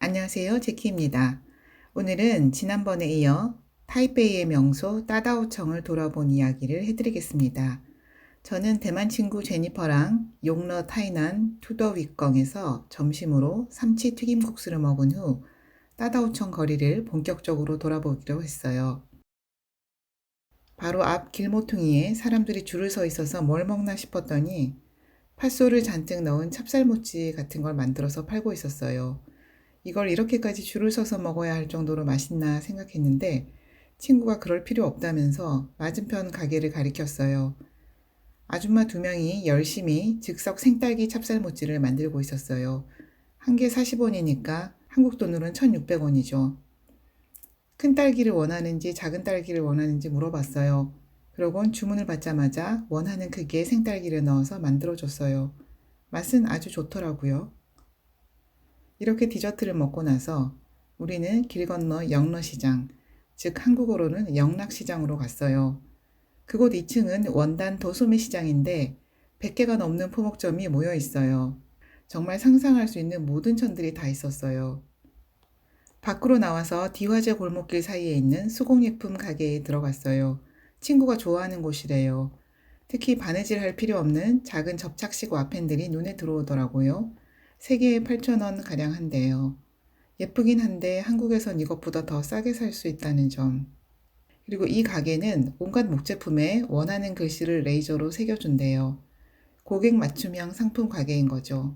안녕하세요. 제키입니다. 오늘은 지난번에 이어 타이베이의 명소 따다오청을 돌아본 이야기를 해드리겠습니다. 저는 대만 친구 제니퍼랑 용러 타이난 투더 윗껑에서 점심으로 삼치 튀김국수를 먹은 후 따다오청 거리를 본격적으로 돌아보기로 했어요. 바로 앞 길모퉁이에 사람들이 줄을 서 있어서 뭘 먹나 싶었더니 팥소를 잔뜩 넣은 찹쌀모찌 같은 걸 만들어서 팔고 있었어요. 이걸 이렇게까지 줄을 서서 먹어야 할 정도로 맛있나 생각했는데 친구가 그럴 필요 없다면서 맞은편 가게를 가리켰어요. 아줌마 2명이 열심히 즉석 생딸기 찹쌀모찌를 만들고 있었어요. 한 개 40원이니까 한국 돈으로는 1,600원이죠. 큰 딸기를 원하는지 작은 딸기를 원하는지 물어봤어요. 그러곤 주문을 받자마자 원하는 크기의 생딸기를 넣어서 만들어줬어요. 맛은 아주 좋더라고요. 이렇게 디저트를 먹고 나서 우리는 길 건너 영러시장, 즉 한국어로는 영락시장으로 갔어요. 그곳 2층은 원단 도소매 시장인데 100개가 넘는 포목점이 모여 있어요. 정말 상상할 수 있는 모든 천들이 다 있었어요. 밖으로 나와서 디화제 골목길 사이에 있는 수공예품 가게에 들어갔어요. 친구가 좋아하는 곳이래요. 특히 바느질 할 필요 없는 작은 접착식 와펜들이 눈에 들어오더라고요. 3개에 8,000원 가량 한대요. 예쁘긴 한데 한국에선 이것보다 더 싸게 살 수 있다는 점. 그리고 이 가게는 온갖 목제품에 원하는 글씨를 레이저로 새겨준대요. 고객 맞춤형 상품 가게인 거죠.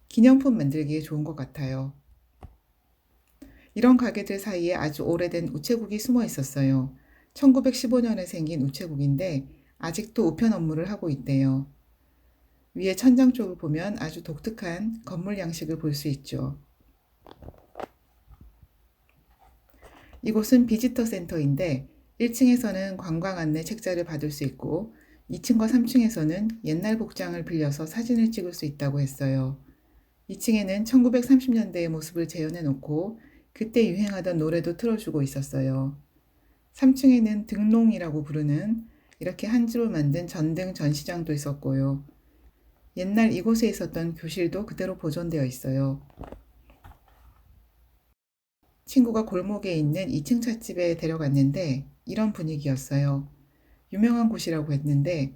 기념품 만들기에 좋은 것 같아요. 이런 가게들 사이에 아주 오래된 우체국이 숨어 있었어요. 1915년에 생긴 우체국인데 아직도 우편 업무를 하고 있대요. 위에 천장 쪽을 보면 아주 독특한 건물 양식을 볼 수 있죠. 이곳은 비지터 센터인데 1층에서는 관광 안내 책자를 받을 수 있고 2층과 3층에서는 옛날 복장을 빌려서 사진을 찍을 수 있다고 했어요. 2층에는 1930년대의 모습을 재현해 놓고 그때 유행하던 노래도 틀어주고 있었어요. 3층에는 등롱이라고 부르는 이렇게 한지로 만든 전등 전시장도 있었고요. 옛날 이곳에 있었던 교실도 그대로 보존되어 있어요. 친구가 골목에 있는 2층 찻집에 데려갔는데 이런 분위기였어요. 유명한 곳이라고 했는데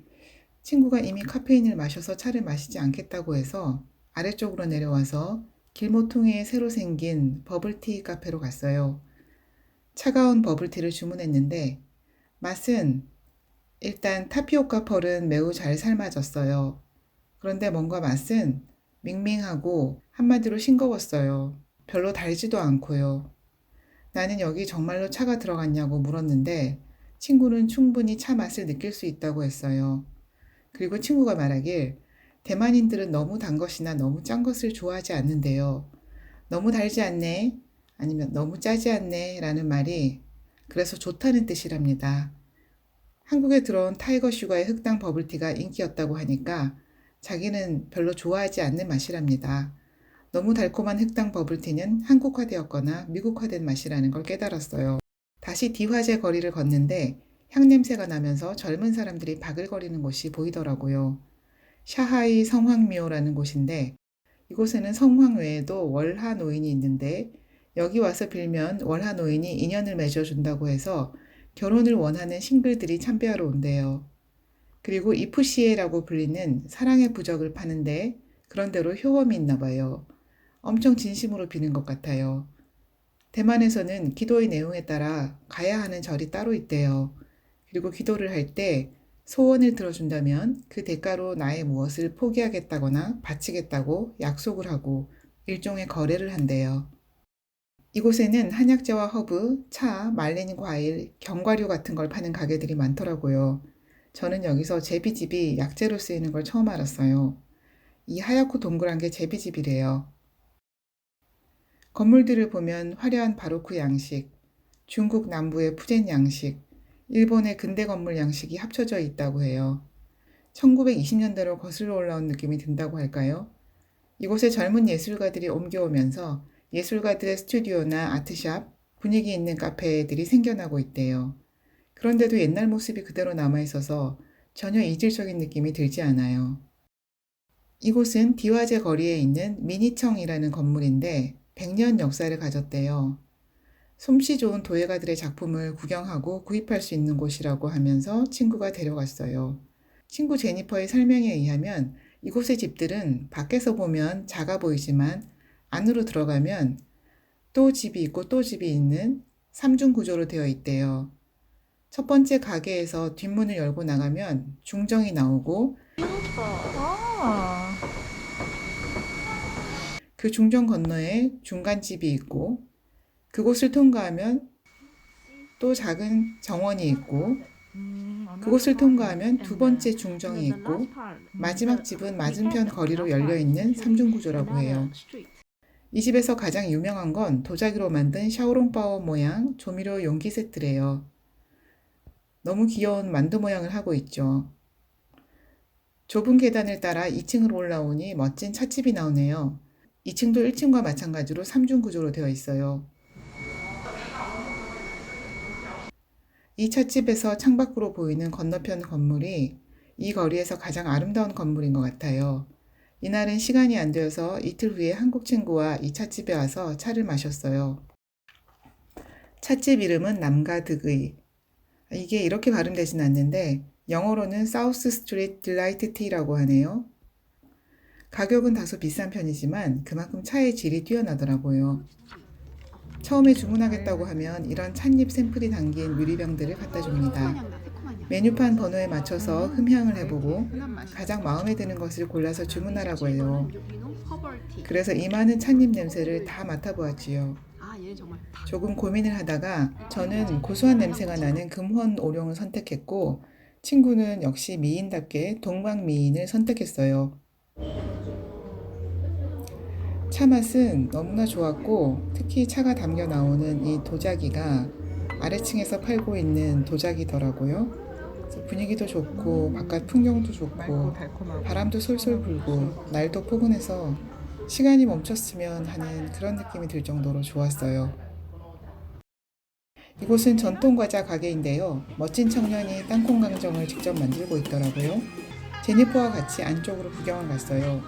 친구가 이미 카페인을 마셔서 차를 마시지 않겠다고 해서 아래쪽으로 내려와서 길모퉁이에 새로 생긴 버블티 카페로 갔어요. 차가운 버블티를 주문했는데 맛은 일단 타피오카 펄은 매우 잘 삶아졌어요. 그런데 뭔가 맛은 밍밍하고 한마디로 싱거웠어요. 별로 달지도 않고요. 나는 여기 정말로 차가 들어갔냐고 물었는데 친구는 충분히 차 맛을 느낄 수 있다고 했어요. 그리고 친구가 말하길 대만인들은 너무 단 것이나 너무 짠 것을 좋아하지 않는데요. 너무 달지 않네 아니면 너무 짜지 않네 라는 말이 그래서 좋다는 뜻이랍니다. 한국에 들어온 타이거 슈가의 흑당 버블티가 인기였다고 하니까 자기는 별로 좋아하지 않는 맛이랍니다. 너무 달콤한 흑당 버블티는 한국화되었거나 미국화된 맛이라는 걸 깨달았어요. 다시 디화제 거리를 걷는데 향냄새가 나면서 젊은 사람들이 바글거리는 곳이 보이더라고요. 샤하이 성황묘라는 곳인데 이곳에는 성황 외에도 월하 노인이 있는데 여기 와서 빌면 월하 노인이 인연을 맺어준다고 해서 결혼을 원하는 싱글들이 참배하러 온대요. 그리고 이푸시에라고 불리는 사랑의 부적을 파는데 그런 대로 효험이 있나 봐요. 엄청 진심으로 비는 것 같아요. 대만에서는 기도의 내용에 따라 가야 하는 절이 따로 있대요. 그리고 기도를 할 때 소원을 들어준다면 그 대가로 나의 무엇을 포기하겠다거나 바치겠다고 약속을 하고 일종의 거래를 한대요. 이곳에는 한약재와 허브, 차, 말린 과일, 견과류 같은 걸 파는 가게들이 많더라고요. 저는 여기서 제비집이 약재로 쓰이는 걸 처음 알았어요. 이 하얗고 동그란 게 제비집이래요. 건물들을 보면 화려한 바로크 양식, 중국 남부의 푸젠 양식, 일본의 근대 건물 양식이 합쳐져 있다고 해요. 1920년대로 거슬러 올라온 느낌이 든다고 할까요? 이곳에 젊은 예술가들이 옮겨오면서 예술가들의 스튜디오나 아트샵, 분위기 있는 카페들이 생겨나고 있대요. 그런데도 옛날 모습이 그대로 남아있어서 전혀 이질적인 느낌이 들지 않아요. 이곳은 디화제 거리에 있는 미니청이라는 건물인데 100년 역사를 가졌대요. 솜씨 좋은 도예가들의 작품을 구경하고 구입할 수 있는 곳이라고 하면서 친구가 데려갔어요. 친구 제니퍼의 설명에 의하면 이곳의 집들은 밖에서 보면 작아 보이지만 안으로 들어가면 또 집이 있고 또 집이 있는 삼중 구조로 되어 있대요. 첫 번째 가게에서 뒷문을 열고 나가면 중정이 나오고 아, 그 중정 건너에 중간집이 있고 그곳을 통과하면 또 작은 정원이 있고 그곳을 통과하면 두 번째 중정이 있고 마지막 집은 맞은편 거리로 열려 있는 삼중 구조라고 해요. 이 집에서 가장 유명한 건 도자기로 만든 샤오롱바오 모양 조미료 용기 세트래요. 너무 귀여운 만두 모양을 하고 있죠. 좁은 계단을 따라 2층으로 올라오니 멋진 찻집이 나오네요. 2층도 1층과 마찬가지로 삼중 구조로 되어 있어요. 이 찻집에서 창밖으로 보이는 건너편 건물이 이 거리에서 가장 아름다운 건물인 것 같아요. 이날은 시간이 안 되어서 이틀 후에 한국 친구와 이 찻집에 와서 차를 마셨어요. 찻집 이름은 남가득의. 이게 이렇게 발음되진 않는데 영어로는 사우스 스트리트 딜라이트 티라고 하네요. 가격은 다소 비싼 편이지만 그만큼 차의 질이 뛰어나더라고요. 처음에 주문하겠다고 하면 이런 찻잎 샘플이 담긴 유리병들을 갖다 줍니다. 메뉴판 번호에 맞춰서 흠향을 해보고 가장 마음에 드는 것을 골라서 주문하라고 해요. 그래서 이 많은 찻잎 냄새를 다 맡아보았지요. 조금 고민을 하다가 저는 고소한 냄새가 나는 금혼 오룡을 선택했고 친구는 역시 미인답게 동방미인을 선택했어요. 차 맛은 너무나 좋았고 특히 차가 담겨 나오는 이 도자기가 아래층에서 팔고 있는 도자기더라고요. 그래서 분위기도 좋고 바깥 풍경도 좋고 바람도 솔솔 불고 날도 포근해서 시간이 멈췄으면 하는 그런 느낌이 들 정도로 좋았어요. 이곳은 전통과자 가게인데요. 멋진 청년이 땅콩 강정을 직접 만들고 있더라고요. 제니퍼와 같이 안쪽으로 구경을 갔어요.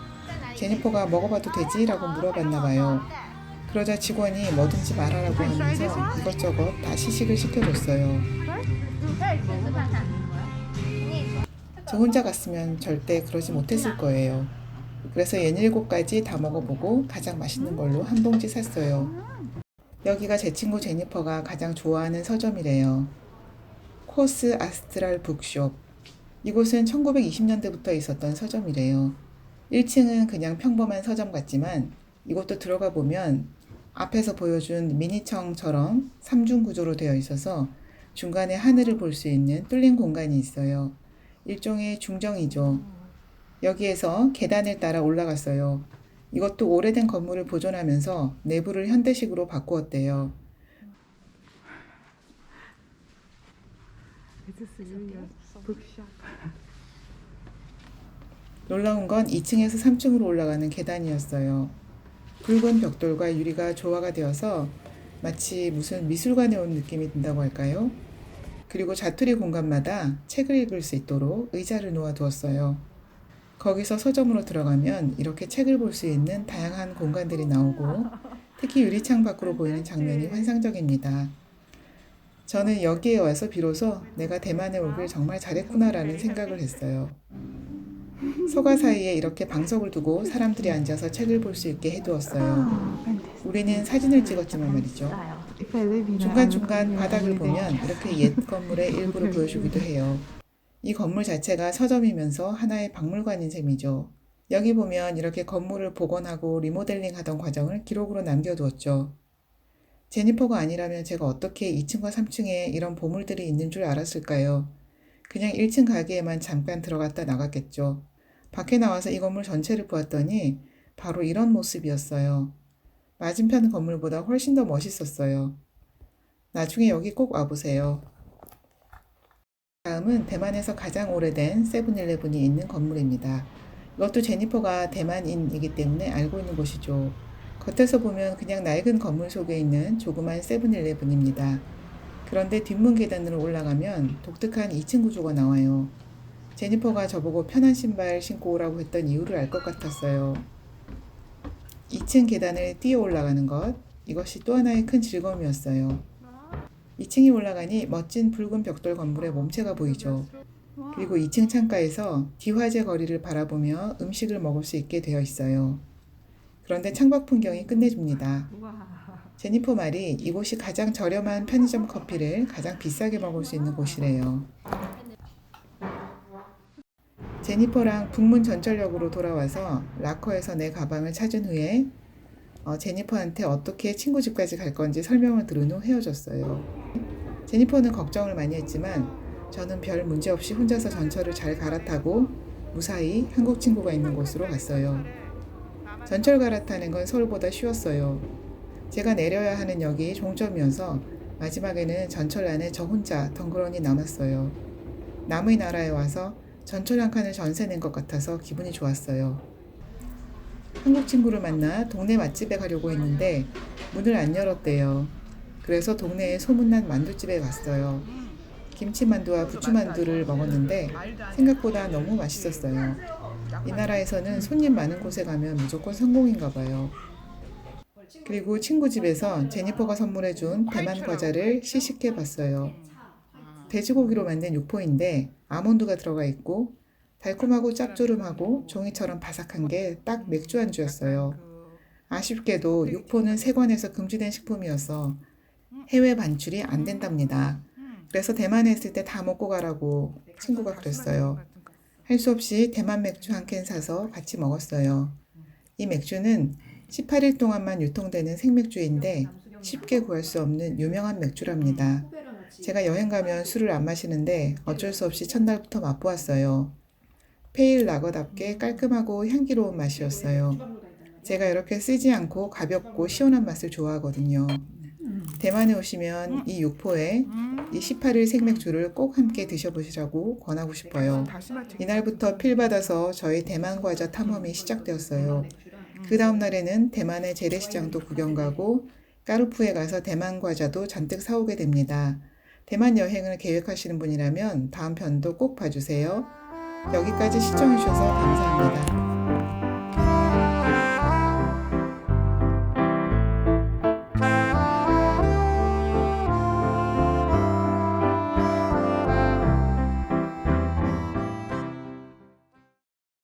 제니퍼가 먹어봐도 되지? 라고 물어봤나 봐요. 그러자 직원이 뭐든지 말하라고 하면서 이것저것 다 시식을 시켜줬어요. 저 혼자 갔으면 절대 그러지 못했을 거예요. 그래서 67가지 다 먹어보고 가장 맛있는 걸로 한 봉지 샀어요. 여기가 제 친구 제니퍼가 가장 좋아하는 서점이래요. 코스 아스트랄 북숍. 이곳은 1920년대부터 있었던 서점이래요. 1층은 그냥 평범한 서점 같지만 이곳도 들어가 보면 앞에서 보여준 미니청처럼 삼중 구조로 되어 있어서 중간에 하늘을 볼 수 있는 뚫린 공간이 있어요. 일종의 중정이죠. 여기에서 계단을 따라 올라갔어요. 이것도 오래된 건물을 보존하면서 내부를 현대식으로 바꾸었대요. 놀라운 건 2층에서 3층으로 올라가는 계단이었어요. 붉은 벽돌과 유리가 조화가 되어서 마치 무슨 미술관에 온 느낌이 든다고 할까요? 그리고 자투리 공간마다 책을 읽을 수 있도록 의자를 놓아두었어요. 거기서 서점으로 들어가면 이렇게 책을 볼 수 있는 다양한 공간들이 나오고 특히 유리창 밖으로 보이는 장면이 환상적입니다. 저는 여기에 와서 비로소 내가 대만에 오길 정말 잘했구나라는 생각을 했어요. 서가 사이에 이렇게 방석을 두고 사람들이 앉아서 책을 볼 수 있게 해두었어요. 우리는 사진을 찍었지만 말이죠. 중간중간 바닥을 보면 이렇게 옛 건물의 일부를 보여주기도 해요. 이 건물 자체가 서점이면서 하나의 박물관인 셈이죠. 여기 보면 이렇게 건물을 복원하고 리모델링 하던 과정을 기록으로 남겨두었죠. 제니퍼가 아니라면 제가 어떻게 2층과 3층에 이런 보물들이 있는 줄 알았을까요? 그냥 1층 가게에만 잠깐 들어갔다 나갔겠죠. 밖에 나와서 이 건물 전체를 보았더니 바로 이런 모습이었어요. 맞은편 건물보다 훨씬 더 멋있었어요. 나중에 여기 꼭 와보세요. 다음은 대만에서 가장 오래된 세븐일레븐이 있는 건물입니다. 이것도 제니퍼가 대만인이기 때문에 알고 있는 곳이죠. 겉에서 보면 그냥 낡은 건물 속에 있는 조그만 세븐일레븐입니다. 그런데 뒷문 계단으로 올라가면 독특한 2층 구조가 나와요. 제니퍼가 저보고 편한 신발 신고 오라고 했던 이유를 알 것 같았어요. 2층 계단을 뛰어 올라가는 것, 이것이 또 하나의 큰 즐거움이었어요. 2층이 올라가니 멋진 붉은 벽돌 건물의 몸체가 보이죠. 그리고 2층 창가에서 디화제 거리를 바라보며 음식을 먹을 수 있게 되어 있어요. 그런데 창밖 풍경이 끝내줍니다. 제니퍼 말이 이곳이 가장 저렴한 편의점 커피를 가장 비싸게 먹을 수 있는 곳이래요. 제니퍼랑 북문 전철역으로 돌아와서 락커에서 내 가방을 찾은 후에 제니퍼한테 어떻게 친구 집까지 갈 건지 설명을 들은 후 헤어졌어요. 제니퍼는 걱정을 많이 했지만 저는 별 문제 없이 혼자서 전철을 잘 갈아타고 무사히 한국 친구가 있는 곳으로 갔어요. 전철 갈아타는 건 서울보다 쉬웠어요. 제가 내려야 하는 역이 종점이어서 마지막에는 전철 안에 저 혼자 덩그러니 남았어요. 남의 나라에 와서 전철 한 칸을 전세 낸 것 같아서 기분이 좋았어요. 한국 친구를 만나 동네 맛집에 가려고 했는데 문을 안 열었대요. 그래서 동네에 소문난 만두집에 갔어요. 김치만두와 부추만두를 먹었는데 생각보다 너무 맛있었어요. 이 나라에서는 손님 많은 곳에 가면 무조건 성공인가 봐요. 그리고 친구 집에서 제니퍼가 선물해준 대만 과자를 시식해 봤어요. 돼지고기로 만든 육포인데 아몬드가 들어가 있고 달콤하고 짭조름하고 종이처럼 바삭한 게 딱 맥주 안주였어요. 아쉽게도 육포는 세관에서 금지된 식품이어서 해외 반출이 안 된답니다. 그래서 대만에 있을 때 다 먹고 가라고 친구가 그랬어요. 할 수 없이 대만 맥주 한 캔 사서 같이 먹었어요. 이 맥주는 18일 동안만 유통되는 생맥주인데 쉽게 구할 수 없는 유명한 맥주랍니다. 제가 여행 가면 술을 안 마시는데 어쩔 수 없이 첫날부터 맛보았어요. 페일 라거답게 깔끔하고 향기로운 맛이었어요. 제가 이렇게 쓰지 않고 가볍고 시원한 맛을 좋아하거든요. 대만에 오시면 이 육포에 이 18일 생맥주를 꼭 함께 드셔보시라고 권하고 싶어요. 이날부터 필 받아서 저희 대만 과자 탐험이 시작되었어요. 그 다음 날에는 대만의 재래시장도 구경 가고 까르푸에 가서 대만 과자도 잔뜩 사오게 됩니다. 대만 여행을 계획하시는 분이라면 다음 편도 꼭 봐주세요. 여기까지 시청해주셔서 감사합니다.